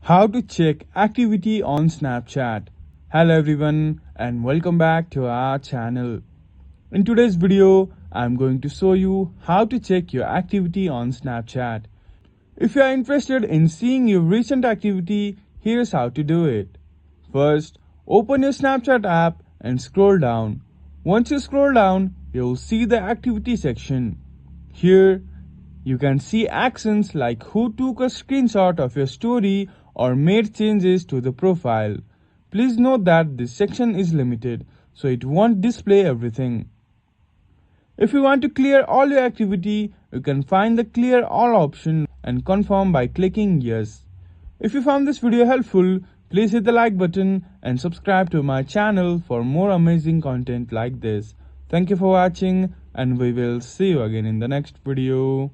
How to check activity on Snapchat. Hello everyone and welcome back to our channel. In today's video, I'm going to show you how to check your activity on Snapchat. If you are interested in seeing your recent activity, here's how to do it. First, open your Snapchat app and scroll down. Once you scroll down, you'll see the activity section. Here, you can see actions like who took a screenshot of your story or made changes to the profile. Please note that this section is limited, so it won't display everything. If you want to clear all your activity, you can find the clear all option and confirm by clicking yes. If you found this video helpful, please hit the like button and subscribe to my channel for more amazing content like this. Thank you for watching and we will see you again in the next video.